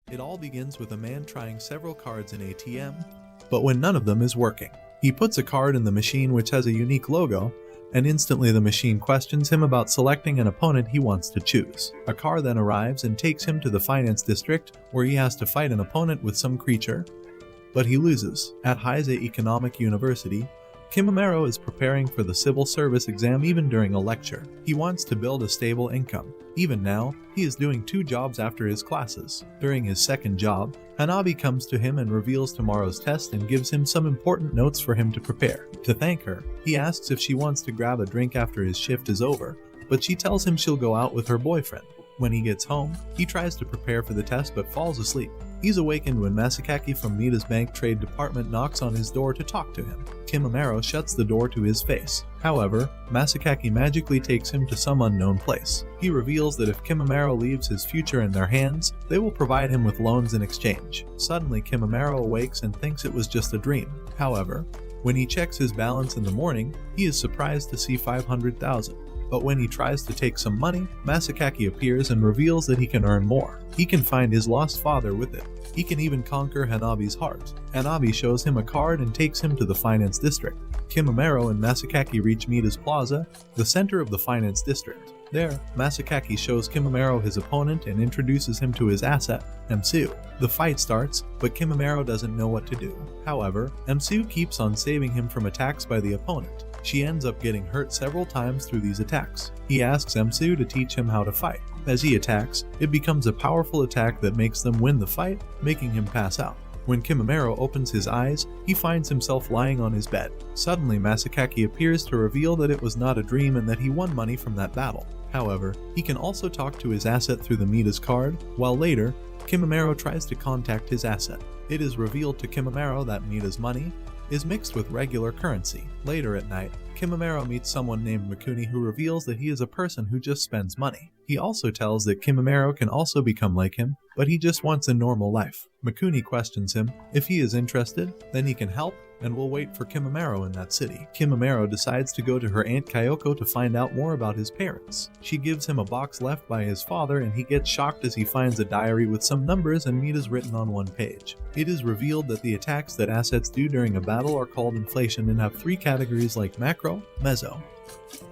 It all begins with a man trying several cards in ATM, but when none of them is working, he puts a card in the machine which has a unique logo, and instantly the machine questions him about selecting an opponent he wants to choose. A car then arrives and takes him to the finance district, where he has to fight an opponent with some creature, but he loses. At Heise Economic University, Kim Amaro is preparing for the civil service exam even during a lecture. He wants to build a stable income. Even now, he is doing 2 jobs after his classes. During his second job, Hanabi comes to him and reveals tomorrow's test and gives him some important notes for him to prepare. To thank her, he asks if she wants to grab a drink after his shift is over, but she tells him she'll go out with her boyfriend. When he gets home, he tries to prepare for the test but falls asleep. He's awakened when Masakaki from Mita's bank trade department knocks on his door to talk to him. Kim Amaro shuts the door to his face. However, Masakaki magically takes him to some unknown place. He reveals that if Kim Amaro leaves his future in their hands, they will provide him with loans in exchange. Suddenly, Kim Amaro awakes and thinks it was just a dream. However, when he checks his balance in the morning, he is surprised to see 500,000. But when he tries to take some money, Masakaki appears and reveals that he can earn more. He can find his lost father with it. He can even conquer Hanabi's heart. Hanabi shows him a card and takes him to the finance district. Kim Amaro and Masakaki reach Mita's Plaza, the center of the finance district. There, Masakaki shows Kim Amaro his opponent and introduces him to his asset, MSU. The fight starts, but Kim Amaro doesn't know what to do. However, MSU keeps on saving him from attacks by the opponent. She ends up getting hurt several times through these attacks. He asks MSU to teach him how to fight. As he attacks, it becomes a powerful attack that makes them win the fight, making him pass out. When Kim Amaro opens his eyes, he finds himself lying on his bed. Suddenly, Masakaki appears to reveal that it was not a dream and that he won money from that battle. However, he can also talk to his asset through the Mita's card, while later, Kim Amaro tries to contact his asset. It is revealed to Kim Amaro that Mita's money is mixed with regular currency. Later at night, Kim Amaro meets someone named Mikuni who reveals that he is a person who just spends money. He also tells that Kim Amaro can also become like him, but he just wants a normal life. Mikuni questions him. If he is interested, then he can help and will wait for Kim Amaro in that city. Kim Amaro decides to go to her Aunt Kyoko to find out more about his parents. She gives him a box left by his father and he gets shocked as he finds a diary with some numbers and Mita's written on one page. It is revealed that the attacks that assets do during a battle are called inflation and have 3 categories like macro, meso,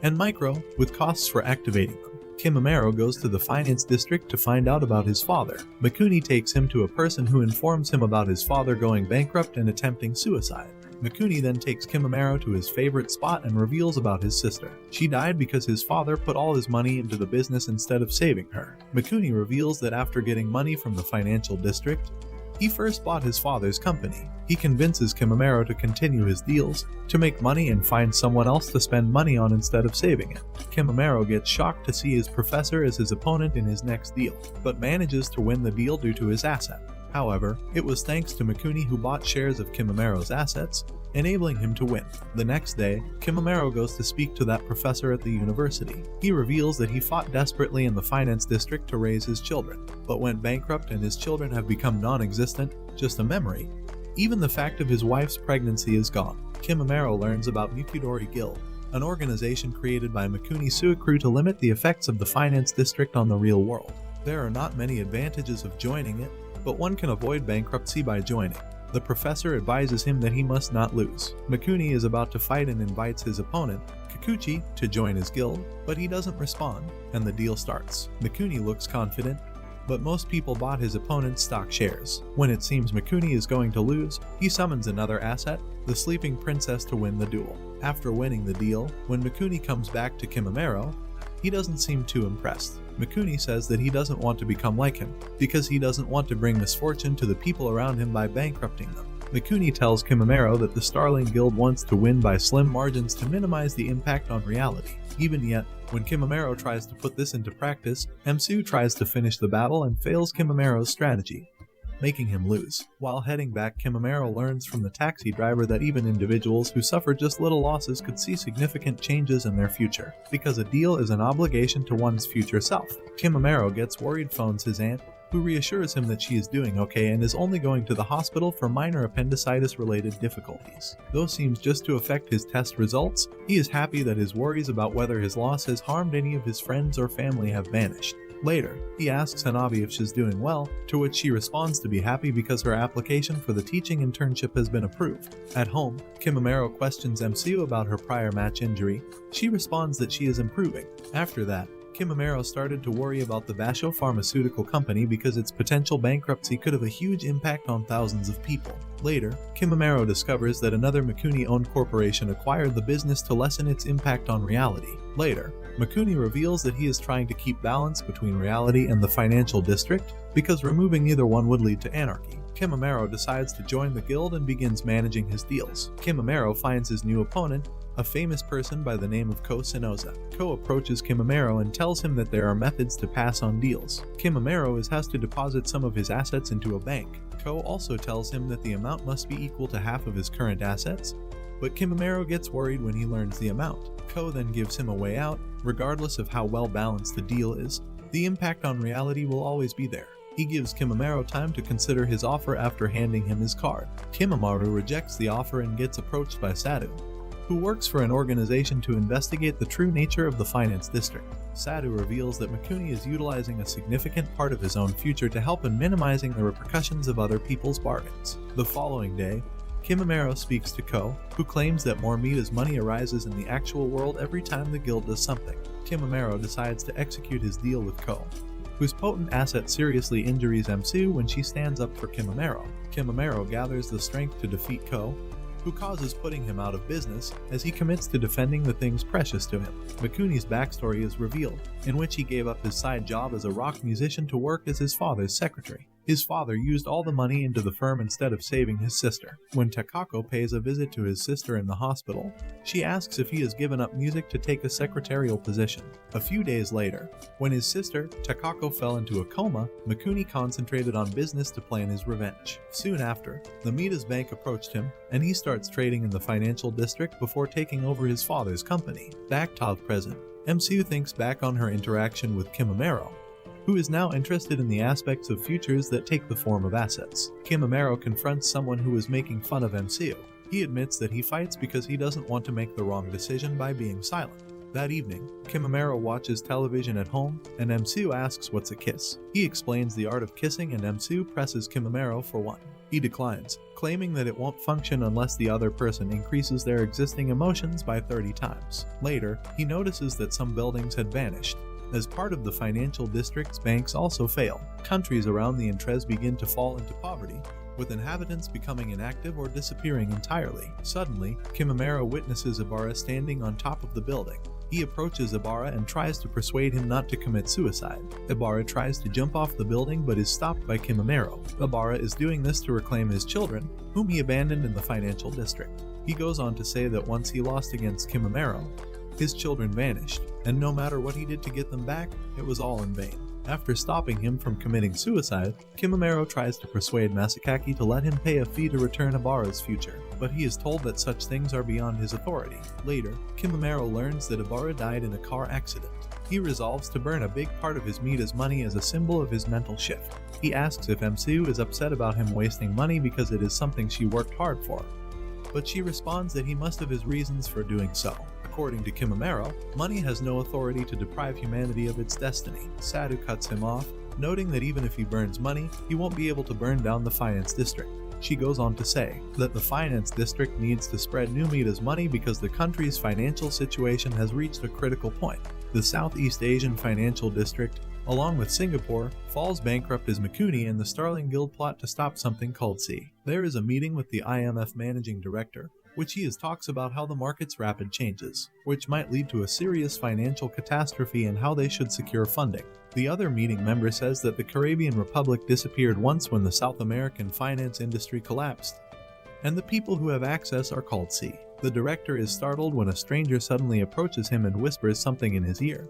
and micro, with costs for activating them. Kim Amaro goes to the finance district to find out about his father. Mikuni takes him to a person who informs him about his father going bankrupt and attempting suicide. Mikuni then takes Kim Amaro to his favorite spot and reveals about his sister. She died because his father put all his money into the business instead of saving her. Mikuni reveals that after getting money from the financial district, he first bought his father's company. He convinces Kim Amaro to continue his deals, to make money and find someone else to spend money on instead of saving it. Kim Amaro gets shocked to see his professor as his opponent in his next deal, but manages to win the deal due to his asset. However, it was thanks to Mikuni who bought shares of Kim Amaro's assets, enabling him to win. The next day, Kim Amaro goes to speak to that professor at the university. He reveals that he fought desperately in the finance district to raise his children, but went bankrupt and his children have become non-existent, just a memory. Even the fact of his wife's pregnancy is gone. Kim Amaro learns about Mukidori Guild, an organization created by Mikuni Suikru to limit the effects of the finance district on the real world. There are not many advantages of joining it, but one can avoid bankruptcy by joining. The professor advises him that he must not lose. Mikuni is about to fight and invites his opponent, Kikuchi, to join his guild, but he doesn't respond, and the deal starts. Mikuni looks confident, but most people bought his opponent's stock shares. When it seems Mikuni is going to lose, he summons another asset, the sleeping princess, to win the duel. After winning the deal, when Mikuni comes back to Kim Amaro, he doesn't seem too impressed. Mikuni says that he doesn't want to become like him, because he doesn't want to bring misfortune to the people around him by bankrupting them. Mikuni tells Kim Amaro that the Starling Guild wants to win by slim margins to minimize the impact on reality. Even yet, when Kim Amaro tries to put this into practice, MSU tries to finish the battle and fails Kim Amaro's strategy, making him lose. While heading back, Kim Amaro learns from the taxi driver that even individuals who suffer just little losses could see significant changes in their future, because a deal is an obligation to one's future self. Kim Amaro gets worried, phones his aunt, who reassures him that she is doing okay and is only going to the hospital for minor appendicitis-related difficulties. Though seems just to affect his test results, he is happy that his worries about whether his loss has harmed any of his friends or family have vanished. Later, he asks Hanabi if she's doing well, to which she responds to be happy because her application for the teaching internship has been approved. At home, Kim Amaro questions MCU about her prior match injury. She responds that she is improving. After that, Kim Amaro started to worry about the Basho pharmaceutical company because its potential bankruptcy could have a huge impact on thousands of people. Later, Kim Amaro discovers that another Mikuni-owned corporation acquired the business to lessen its impact on reality. Later, Mikuni reveals that he is trying to keep balance between reality and the financial district because removing either one would lead to anarchy. Kim Amaro decides to join the guild and begins managing his deals. Kim Amaro finds his new opponent, a famous person by the name of Ko Sinoza. Ko approaches Kim Amaro and tells him that there are methods to pass on deals. Kim Amaro has to deposit some of his assets into a bank. Ko also tells him that the amount must be equal to half of his current assets, but Kim Amaro gets worried when he learns the amount. Ko then gives him a way out, regardless of how well balanced the deal is. The impact on reality will always be there. He gives Kim Amaro time to consider his offer after handing him his card. Kim Amaro rejects the offer and gets approached by Sadhu, who works for an organization to investigate the true nature of the finance district. Sadhu reveals that Mikuni is utilizing a significant part of his own future to help in minimizing the repercussions of other people's bargains. The following day, Kim Amaro speaks to Ko, who claims that more Mita's money arises in the actual world every time the guild does something. Kim Amaro decides to execute his deal with Ko, whose potent asset seriously injures MCU when she stands up for Kim Amaro. Kim Amaro gathers the strength to defeat Ko, who causes putting him out of business as he commits to defending the things precious to him. Mikuni's backstory is revealed, in which he gave up his side job as a rock musician to work as his father's secretary. His father used all the money into the firm instead of saving his sister. When Takako pays a visit to his sister in the hospital, she asks if he has given up music to take a secretarial position. A few days later, when his sister, Takako, fell into a coma, Mikuni concentrated on business to plan his revenge. Soon after, the Mita's bank approached him, and he starts trading in the financial district before taking over his father's company. Back to present, MCU thinks back on her interaction with Kim Amaro, who is now interested in the aspects of futures that take the form of assets. Kim Amaro confronts someone who is making fun of MCU. He admits that he fights because he doesn't want to make the wrong decision by being silent. That evening, Kim Amaro watches television at home, and MCU asks what's a kiss. He explains the art of kissing, and MCU presses Kim Amaro for one. He declines, claiming that it won't function unless the other person increases their existing emotions by 30 times. Later, he notices that some buildings had vanished. As part of the financial district's banks also fail. Countries around the Entres begin to fall into poverty, with inhabitants becoming inactive or disappearing entirely. Suddenly, Kim Amaro witnesses Ibarra standing on top of the building. He approaches Ibarra and tries to persuade him not to commit suicide. Ibarra tries to jump off the building but is stopped by Kim Amaro. Ibarra is doing this to reclaim his children, whom he abandoned in the financial district. He goes on to say that once he lost against Kim Amaro, his children vanished, and no matter what he did to get them back, it was all in vain. After stopping him from committing suicide, Kim Amaro tries to persuade Masakaki to let him pay a fee to return Ibarra's future, but he is told that such things are beyond his authority. Later, Kim Amaro learns that Ibarra died in a car accident. He resolves to burn a big part of his Mita's money as a symbol of his mental shift. He asks if MCU is upset about him wasting money because it is something she worked hard for, but she responds that he must have his reasons for doing so. According to Kim Amaro, money has no authority to deprive humanity of its destiny. Sadhu cuts him off, noting that even if he burns money, he won't be able to burn down the finance district. She goes on to say that the finance district needs to spread New Mita's money because the country's financial situation has reached a critical point. The Southeast Asian Financial District, along with Singapore, falls bankrupt as Mikuni and the Starling Guild plot to stop something called C. There is a meeting with the IMF managing director, which he talks about how the market's rapid changes, which might lead to a serious financial catastrophe and how they should secure funding. The other meeting member says that the Caribbean Republic disappeared once when the South American finance industry collapsed, and the people who have access are called C. The director is startled when a stranger suddenly approaches him and whispers something in his ear,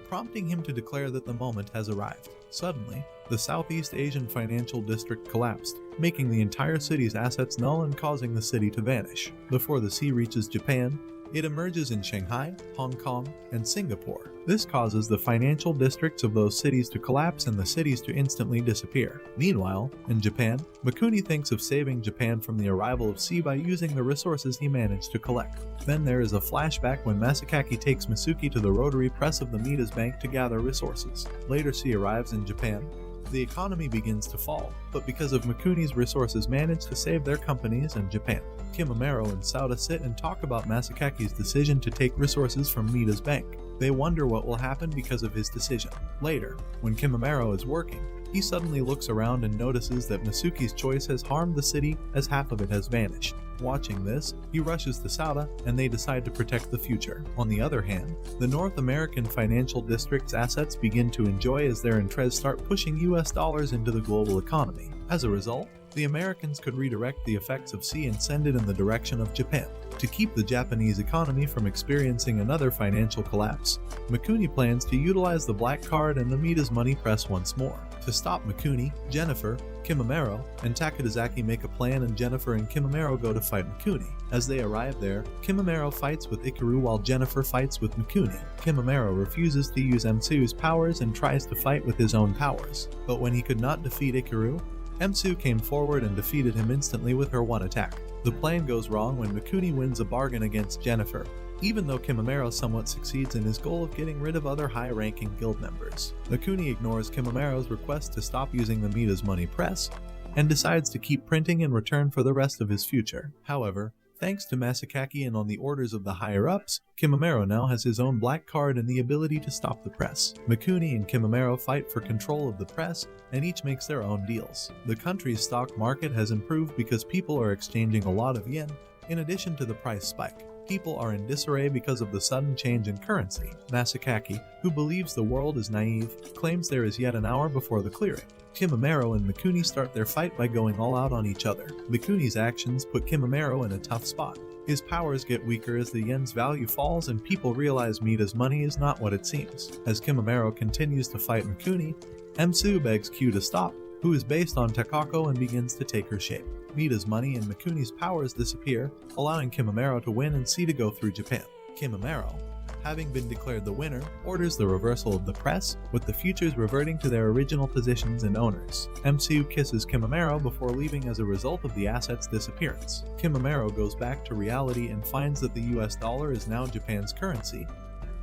prompting him to declare that the moment has arrived. Suddenly, the Southeast Asian Financial District collapsed, making the entire city's assets null and causing the city to vanish. Before the sea reaches Japan, It emerges in Shanghai, Hong Kong, and Singapore. This causes the financial districts of those cities to collapse and the cities to instantly disappear. Meanwhile, in Japan, Mikuni thinks of saving Japan from the arrival of sea by using the resources he managed to collect. Then there is a flashback when Masakaki takes Masuki to the rotary press of the Mita's bank to gather resources. Later she arrives in Japan. The economy begins to fall, but because of Mikuni's resources manage to save their companies and Japan. Kim Amaro and Sauda sit and talk about Masakaki's decision to take resources from Mita's bank. They wonder what will happen because of his decision. Later, when Kim Amaro is working, he suddenly looks around and notices that Masuki's choice has harmed the city as half of it has vanished. Watching this, he rushes to Sauda and they decide to protect the future. On the other hand, the North American financial district's assets begin to enjoy as their interests start pushing US dollars into the global economy. As a result, the Americans could redirect the effects of sea and send it in the direction of Japan. To keep the Japanese economy from experiencing another financial collapse, Mikuni plans to utilize the black card and the Mita's money press once more. To stop Mikuni, Jennifer, Kim Amaro, and Takadazaki make a plan and Jennifer and Kim Amaro go to fight Mikuni. As they arrive there, Kim Amaro fights with Ikaru while Jennifer fights with Mikuni. Kim Amaro refuses to use Emsu's powers and tries to fight with his own powers. But when he could not defeat Ikaru, Emsu came forward and defeated him instantly with her one attack. The plan goes wrong when Mikuni wins a bargain against Jennifer, even though Kim Amaro somewhat succeeds in his goal of getting rid of other high-ranking guild members. Mikuni ignores Kim Amaro's request to stop using the Mita's money press, and decides to keep printing in return for the rest of his future. However, thanks to Masakaki and on the orders of the higher-ups, Kim Amaro now has his own black card and the ability to stop the press. Mikuni and Kim Amaro fight for control of the press, and each makes their own deals. The country's stock market has improved because people are exchanging a lot of yen, in addition to the price spike. People are in disarray because of the sudden change in currency. Masakaki, who believes the world is naive, claims there is yet an hour before the clearing. Kim Amaro and Mikuni start their fight by going all out on each other. Mikuni's actions put Kim Amaro in a tough spot. His powers get weaker as the yen's value falls and people realize Mita's money is not what it seems. As Kim Amaro continues to fight Mikuni, Emsu begs Q to stop, who is based on Takako and begins to take her shape. Mita's money and Mikuni's powers disappear, allowing Kim Amaro to win and C to go through Japan. Kim Amaro, having been declared the winner, orders the reversal of the press, with the futures reverting to their original positions and owners. MCU kisses Kim Amaro before leaving as a result of the asset's disappearance. Kim Amaro goes back to reality and finds that the US dollar is now Japan's currency,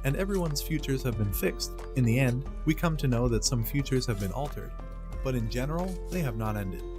and everyone's futures have been fixed. In the end, we come to know that some futures have been altered, but in general, they have not ended.